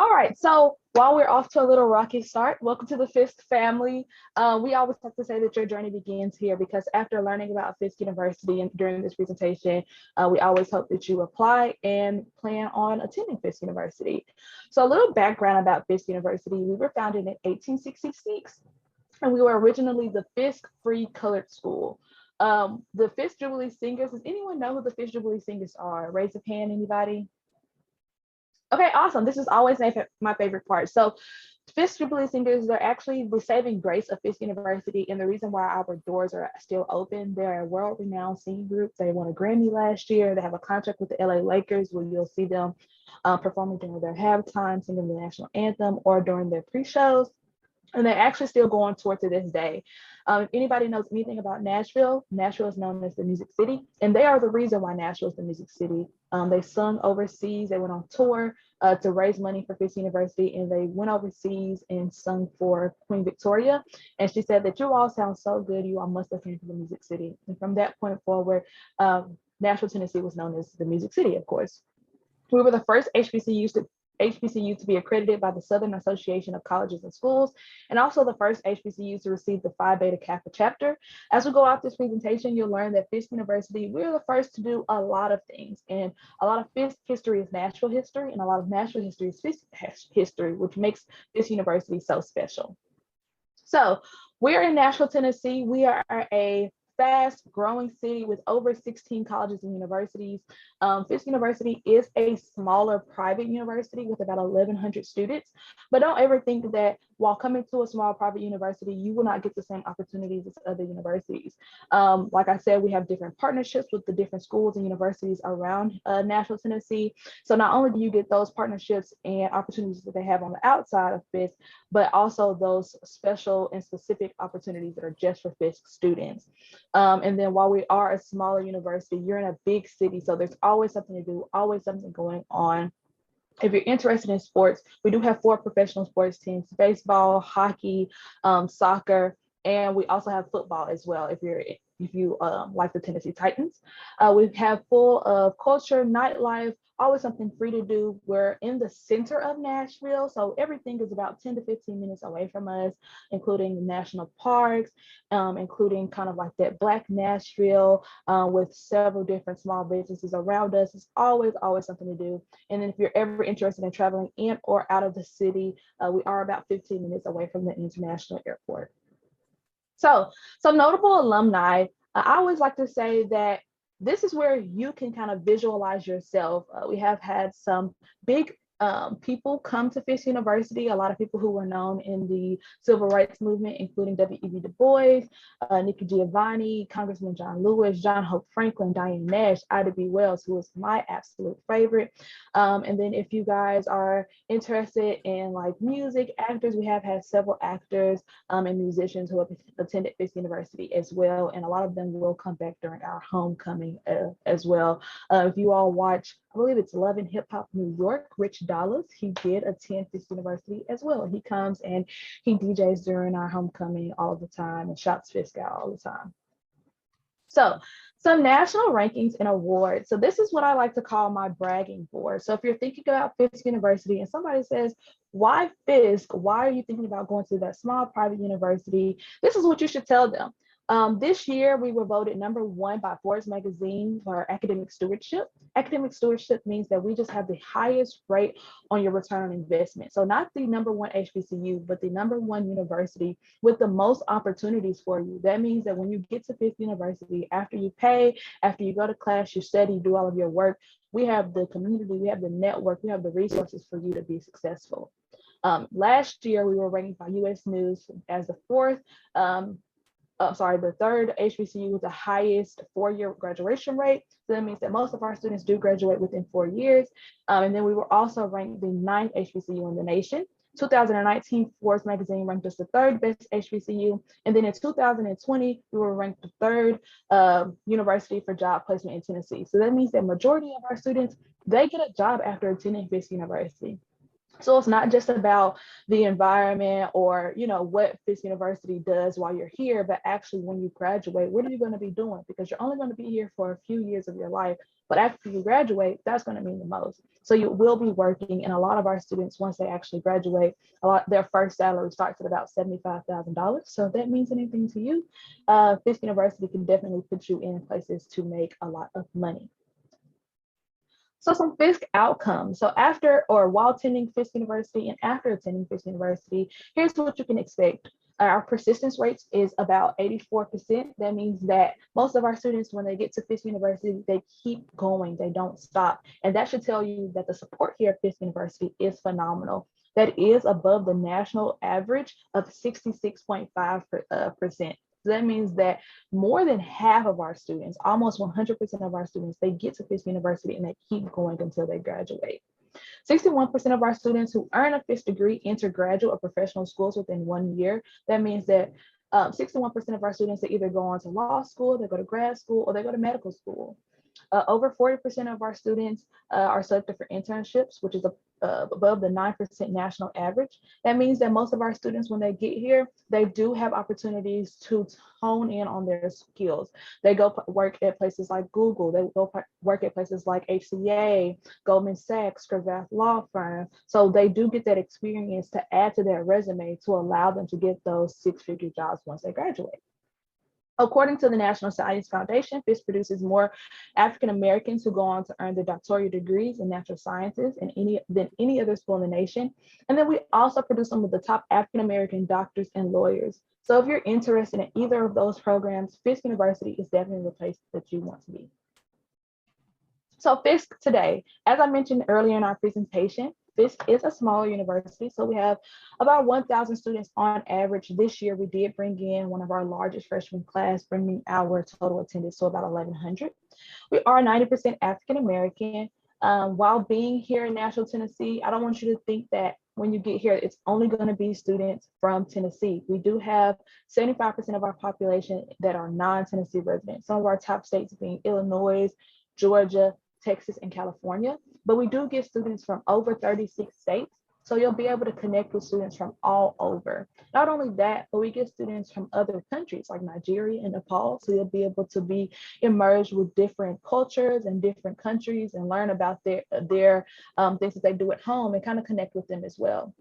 All right, so while we're off to a little rocky start, welcome to the Fisk family. We always have to say that your journey begins here because after learning about Fisk University and during this presentation, we always hope that you apply and plan on attending Fisk University. So a little background about Fisk University, we were founded in 1866 and we were originally the Fisk Free Colored School. The Fisk Jubilee Singers, does anyone know who the Fisk Jubilee Singers are? Raise a hand, anybody? Okay, awesome. This is always my favorite part. So Fisk Jubilee Singers, they're actually the saving grace of Fisk University. And the reason why our doors are still open, they're a world-renowned singing group. They won a Grammy last year. They have a contract with the LA Lakers where you'll see them performing during their halftime, singing the national anthem, or during their pre-shows. And they actually still go on tour to this day. If anybody knows anything about Nashville, Nashville is known as the Music City, and they are the reason why Nashville is the Music City. They sung overseas, they went on tour to raise money for Fisk University, and they went overseas and sung for Queen Victoria. And she said that you all sound so good, you all must have came from the Music City. And from that point forward, Nashville, Tennessee was known as the Music City, of course. We were the first HBCU to be accredited by the Southern Association of Colleges and Schools, and also the first HBCU to receive the Phi Beta Kappa chapter. As we go out this presentation, you'll learn that Fisk University, we're the first to do a lot of things, and a lot of Fisk history is Nashville history, and a lot of Nashville history is Fisk history, which makes Fisk University so special. So we're in Nashville, Tennessee. We are a fast growing city with over 16 colleges and universities. Fisk University is a smaller private university with about 1,100 students, but don't ever think that while coming to a small private university, you will not get the same opportunities as other universities. Like I said, we have different partnerships with the different schools and universities around Nashville, Tennessee. So not only do you get those partnerships and opportunities that they have on the outside of Fisk, but also those special and specific opportunities that are just for Fisk students. And then while we are a smaller university, you're in a big city, so there's always something to do, always something going on. If you're interested in sports, we do have 4 professional sports teams: baseball, hockey, soccer, and we also have football as well if you like the Tennessee Titans. We have full of culture, nightlife, always something free to do. We're in the center of Nashville, so everything is about 10 to 15 minutes away from us, including national parks, including kind of like that Black Nashville with several different small businesses around us. It's always something to do. And then if you're ever interested in traveling in or out of the city, we are about 15 minutes away from the international airport. So some notable alumni, I always like to say that this is where you can kind of visualize yourself. We have had some big people come to Fisk University, a lot of people who were known in the civil rights movement, including W.E.B. Du Bois, Nikki Giovanni, Congressman John Lewis, John Hope Franklin, Diane Nash, Ida B. Wells, who is my absolute favorite. And then if you guys are interested in like music, actors, we have had several actors and musicians who have attended Fisk University as well. And a lot of them will come back during our homecoming as well. If you all watch, I believe it's Love and Hip Hop New York, Rich Dollars, he did attend Fisk University as well. He comes and he DJs during our homecoming all the time and shouts Fisk out all the time. So some national rankings and awards. So this is what I like to call my bragging board. So if you're thinking about Fisk University and somebody says, why Fisk? Why are you thinking about going to that small private university? This is what you should tell them. This year, we were voted #1 by Forbes magazine for academic stewardship. Academic stewardship means that we just have the highest rate on your return on investment. So not the #1 HBCU, but the #1 university with the most opportunities for you. That means that when you get to Fisk University, after you pay, after you go to class, you study, you do all of your work, we have the community, we have the network, we have the resources for you to be successful. Last year, we were ranked by US News as the the third HBCU with the highest 4-year graduation rate. So that means that most of our students do graduate within 4 years. And then we were also ranked the 9th HBCU in the nation. 2019, Forbes magazine ranked us the 3rd best HBCU. And then in 2020, we were ranked the 3rd university for job placement in Tennessee. So that means that majority of our students, they get a job after attending Fisk University. So it's not just about the environment or, what Fisk University does while you're here, but actually when you graduate, what are you going to be doing? Because you're only going to be here for a few years of your life, but after you graduate, that's going to mean the most. So you will be working, and a lot of our students, once they actually graduate, their first salary starts at about $75,000. So if that means anything to you, Fisk University can definitely put you in places to make a lot of money. So some Fisk outcomes. So after or while attending Fisk University and after attending Fisk University, here's what you can expect. Our persistence rates is about 84%. That means that most of our students, when they get to Fisk University, they keep going, they don't stop. And that should tell you that the support here at Fisk University is phenomenal. That is above the national average of 66.5%. So that means that more than half of our students, almost 100% of our students, they get to Fisk University and they keep going until they graduate. 61% of our students who earn a Fisk degree enter graduate or professional schools within 1 year. That means that 61% of our students, they either go on to law school, they go to grad school, or they go to medical school. Over 40% of our students are selected for internships, which is above the 9% national average. That means that most of our students, when they get here, they do have opportunities to hone in on their skills. They go work at places like Google, they go work at places like HCA, Goldman Sachs, Cravath Law Firm. So they do get that experience to add to their resume to allow them to get those six-figure jobs once they graduate. According to the National Science Foundation, Fisk produces more African Americans who go on to earn their doctoral degrees in natural sciences than any other school in the nation. And then we also produce some of the top African American doctors and lawyers. So if you're interested in either of those programs, Fisk University is definitely the place that you want to be. So Fisk today, as I mentioned earlier in our presentation, Fisk is a smaller university, so we have about 1,000 students on average. This year, we did bring in one of our largest freshman class, bringing our total attendance to about 1,100. We are 90% African American. While being here in Nashville, Tennessee, I don't want you to think that when you get here, it's only going to be students from Tennessee. We do have 75% of our population that are non-Tennessee residents. Some of our top states being Illinois, Georgia, Texas, and California, but we do get students from over 36 states. So you'll be able to connect with students from all over. Not only that, but we get students from other countries like Nigeria and Nepal. So you'll be able to be immersed with different cultures and different countries and learn about their things that they do at home and kind of connect with them as well.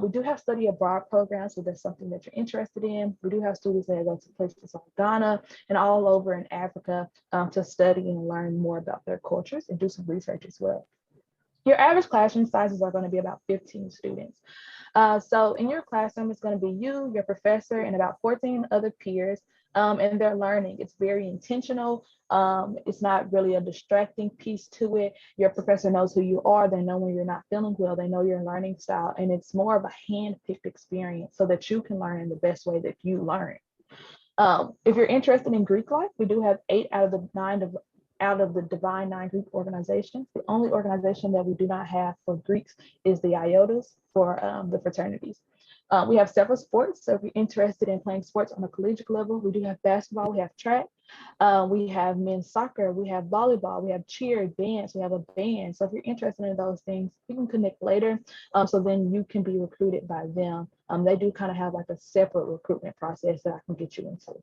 We do have study abroad programs, so that's something that you're interested in. We do have students that go to places like Ghana and all over in Africa to study and learn more about their cultures and do some research as well. Your average classroom sizes are going to be about 15 students. So in your classroom, it's going to be you, your professor, and about 14 other peers. And they're learning. It's very intentional. It's not really a distracting piece to it. Your professor knows who you are. They know when you're not feeling well. They know your learning style. And it's more of a hand-picked experience so that you can learn in the best way that you learn. If you're interested in Greek life, we do have 8 out of the Divine Nine Greek organizations. The only organization that we do not have for Greeks is the Iotas for the fraternities. We have several sports. So if you're interested in playing sports on a collegiate level, we do have basketball, we have track, we have men's soccer, we have volleyball, we have cheer, dance, we have a band. So if you're interested in those things, you can connect later. So then you can be recruited by them. They do kind of have like a separate recruitment process that I can get you into.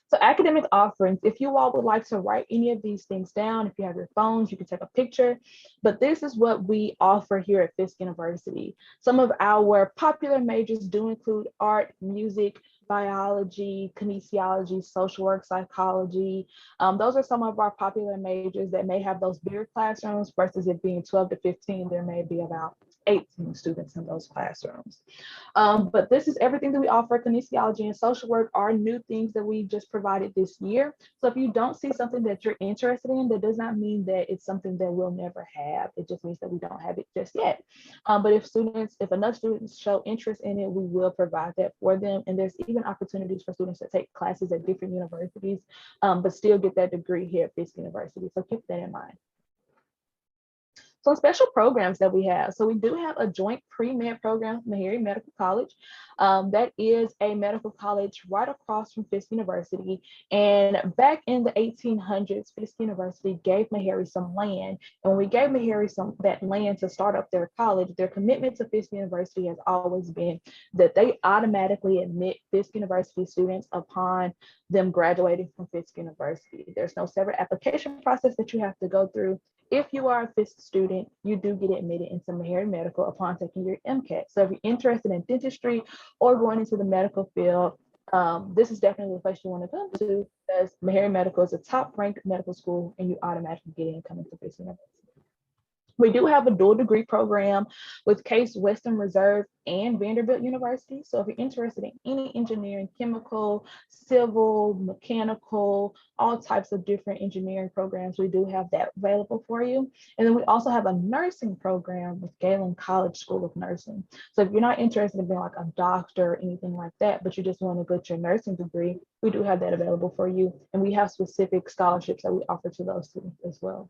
So academic offerings, if you all would like to write any of these things down, if you have your phones, you can take a picture, but this is what we offer here at Fisk University. Some of our popular majors do include art, music, biology, kinesiology, social work, psychology. Those are some of our popular majors that may have those bigger classrooms versus it being 12 to 15, there may be about 18 students in those classrooms. But this is everything that we offer. Kinesiology and social work are new things that we just provided this year. So if you don't see something that you're interested in, that does not mean that it's something that we'll never have. It just means that we don't have it just yet. But if enough students show interest in it, we will provide that for them. And there's even opportunities for students to take classes at different universities, but still get that degree here at Fisk University. So keep that in mind. Some special programs that we have. So we do have a joint pre-med program from Meharry Medical College. That is a medical college right across from Fisk University. And back in the 1800s, Fisk University gave Meharry some land. And when we gave Meharry that land to start up their college, their commitment to Fisk University has always been that they automatically admit Fisk University students upon them graduating from Fisk University. There's no separate application process that you have to go through. If you are a Fisk student, you do get admitted into Meharry Medical upon taking your MCAT. So if you're interested in dentistry or going into the medical field, this is definitely the place you want to come to, because Meharry Medical is a top-ranked medical school, and you automatically get in coming to Fisk University. We do have a dual degree program with Case Western Reserve and Vanderbilt University. So if you're interested in any engineering, chemical, civil, mechanical, all types of different engineering programs, we do have that available for you. And then we also have a nursing program with Galen College School of Nursing. So if you're not interested in being like a doctor or anything like that, but you just want to get your nursing degree, we do have that available for you. And we have specific scholarships that we offer to those students as well.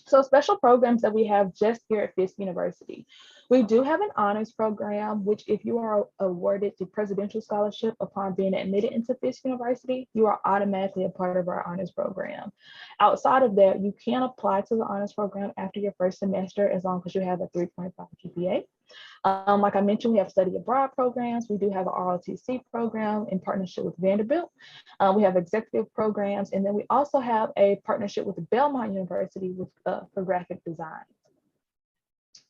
So special programs that we have just here at Fisk University. We do have an honors program, which if you are awarded the presidential scholarship upon being admitted into Fisk University, you are automatically a part of our honors program. Outside of that, you can apply to the honors program after your first semester as long as you have a 3.5 GPA. Like I mentioned, we have study abroad programs. We do have an ROTC program in partnership with Vanderbilt. We have executive programs, and then we also have a partnership with Belmont University for graphic design.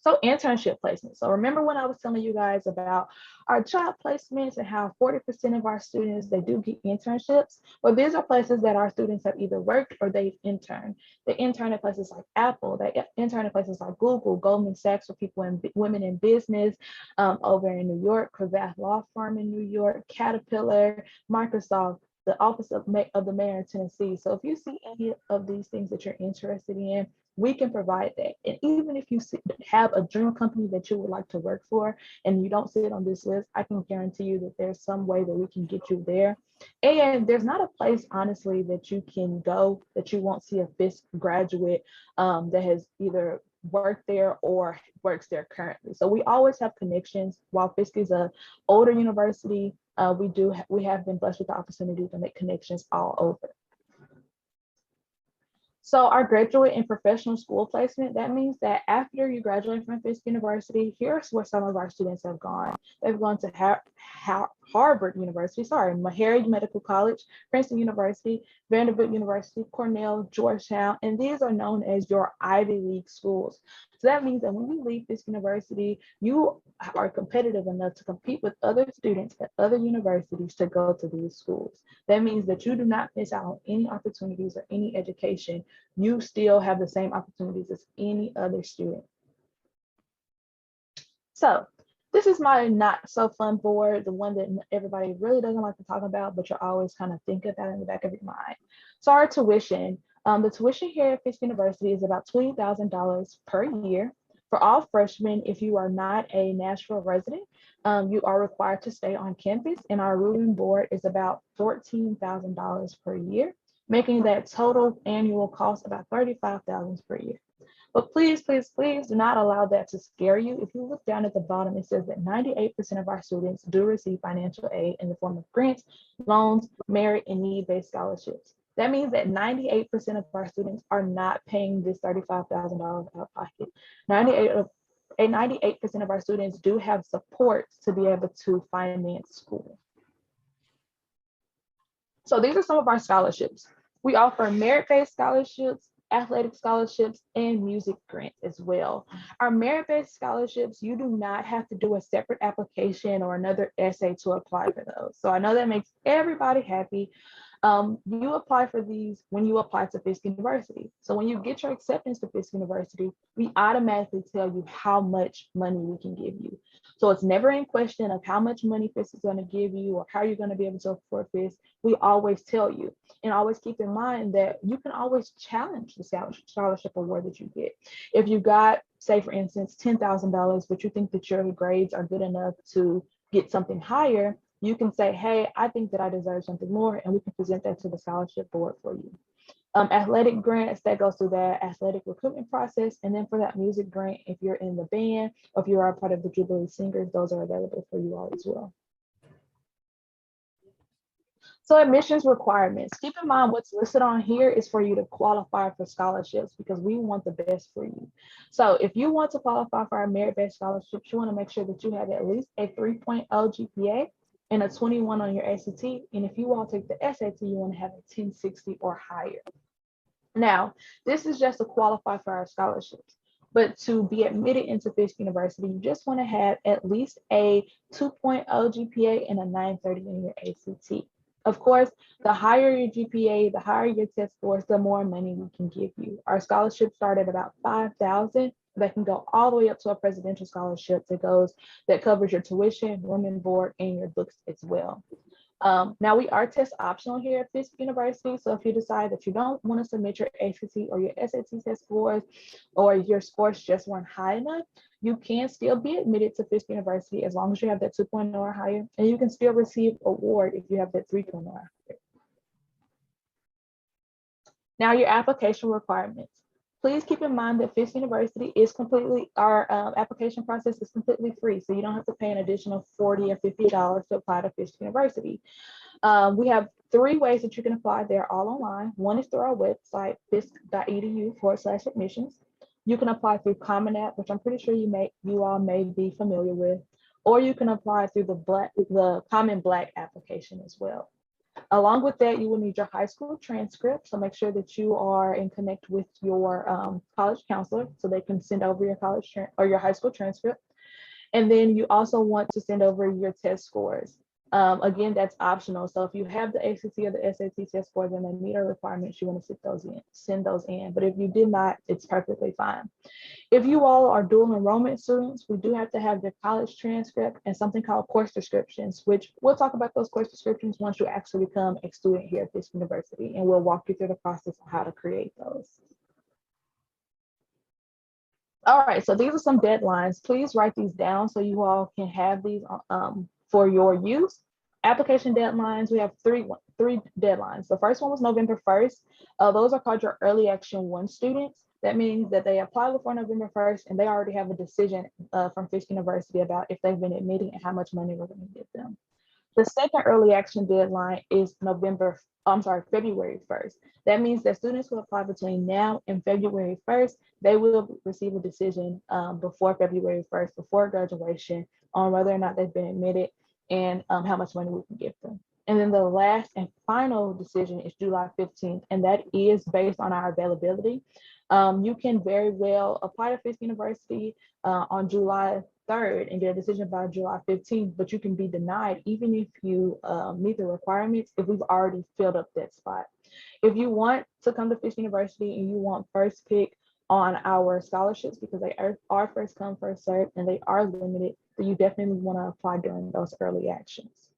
So internship placement. So remember when I was telling you guys about our job placements and how 40% of our students, they do get internships? Well, these are places that our students have either worked or they've interned. They intern at places like Apple, they intern at places like Google, Goldman Sachs for people and women in business over in New York, Cravath Law Firm in New York, Caterpillar, Microsoft, the Office of the Mayor in Tennessee. So if you see any of these things that you're interested in, we can provide that. And even if you have a dream company that you would like to work for and you don't see it on this list, I can guarantee you that there's some way that we can get you there. And there's not a place, honestly, that you can go that you won't see a Fisk graduate that has either worked there or works there currently. So we always have connections. While Fisk is an older university, we have been blessed with the opportunity to make connections all over. So our graduate and professional school placement, that means that after you graduate from Fisk University, here's where some of our students have gone. They've gone to Harvard University, Meharry Medical College, Princeton University, Vanderbilt University, Cornell, Georgetown, and these are known as your Ivy League schools. So that means that when you leave Fisk University, you are competitive enough to compete with other students at other universities to go to these schools. That means that you do not miss out on any opportunities or any education. You still have the same opportunities as any other student. So this is my not so fun board, the one that everybody really doesn't like to talk about, but you're always kind of thinking about in the back of your mind. So our tuition, the tuition here at Fisk University is about $20,000 per year. For all freshmen, if you are not a Nashville resident, you are required to stay on campus, and our room board is about $14,000 per year, making that total annual cost about $35,000 per year. But please, please, please do not allow that to scare you. If you look down at the bottom, it says that 98% of our students do receive financial aid in the form of grants, loans, merit, and need-based scholarships. That means that 98% of our students are not paying this $35,000 out of pocket. 98% of our students do have support to be able to finance school. So these are some of our scholarships. We offer merit-based scholarships, athletic scholarships, and music grants as well. Our merit-based scholarships, you do not have to do a separate application or another essay to apply for those. So I know that makes everybody happy. You apply for these when you apply to Fisk University. So when you get your acceptance to Fisk University, we automatically tell you how much money we can give you. So it's never in question of how much money Fisk is going to give you or how you're going to be able to afford Fisk. We always tell you, and always keep in mind that you can always challenge the scholarship award that you get. If you got, say for instance, $10,000, but you think that your grades are good enough to get something higher, you can say, hey, I think that I deserve something more, and we can present that to the scholarship board for you. Athletic grants, that goes through that athletic recruitment process. And then for that music grant, if you're in the band or if you are a part of the Jubilee Singers, those are available for you all as well. So admissions requirements, keep in mind what's listed on here is for you to qualify for scholarships because we want the best for you. So if you want to qualify for our merit-based scholarships, you want to make sure that you have at least a 3.0 GPA and a 21 on your ACT. And if you all take the SAT, you want to have a 1060 or higher. Now, this is just to qualify for our scholarships. But to be admitted into Fisk University, you just want to have at least a 2.0 GPA and a 930 in your ACT. Of course, the higher your GPA, the higher your test scores, the more money we can give you. Our scholarships start at about $5,000. That can go all the way up to a presidential scholarship that covers your tuition, room and board, and your books as well. Now we are test optional here at Fisk University. So if you decide that you don't want to submit your ACT or your SAT test scores, or your scores just weren't high enough, you can still be admitted to Fisk University as long as you have that 2.0 or higher, and you can still receive award if you have that 3.0 or higher. Now your application requirements. Please keep in mind that Fisk University is our application process is completely free. So you don't have to pay an additional $40 or $50 to apply to Fisk University. We have 3 ways that you can apply. They're all online. One is through our website, fisk.edu/admissions. You can apply through Common App, which I'm pretty sure you all may be familiar with, or you can apply through the Common Black application as well. Along with that, you will need your high school transcript. So make sure that you are in connect with your college counselor so they can send over your college or your high school transcript. And then you also want to send over your test scores. Again, that's optional. So if you have the ACT or the SAT test scores and they meet our requirements, you want to send those in. But if you did not, it's perfectly fine. If you all are dual enrollment students, we do have to have your college transcript and something called course descriptions, which we'll talk about those course descriptions once you actually become a student here at Fisk University, and we'll walk you through the process of how to create those. All right, so these are some deadlines. Please write these down so you all can have these for your use. Application deadlines, we have three deadlines. The first one was November 1st. Those are called your early action 1 students. That means that they apply before November 1st and they already have a decision from Fisk University about if they've been admitted and how much money we're going to give them. The second early action deadline is February 1st. That means that students who apply between now and February 1st, they will receive a decision before February 1st, before graduation, on whether or not they've been admitted and how much money we can give them. And then the last and final decision is July 15th, and that is based on our availability. You can very well apply to Fisk University on July 3rd and get a decision by July 15th, but you can be denied even if you meet the requirements if we've already filled up that spot. If you want to come to Fisk University and you want first pick on our scholarships because they are first come, first served, and they are limited, then you definitely want to apply during those early actions.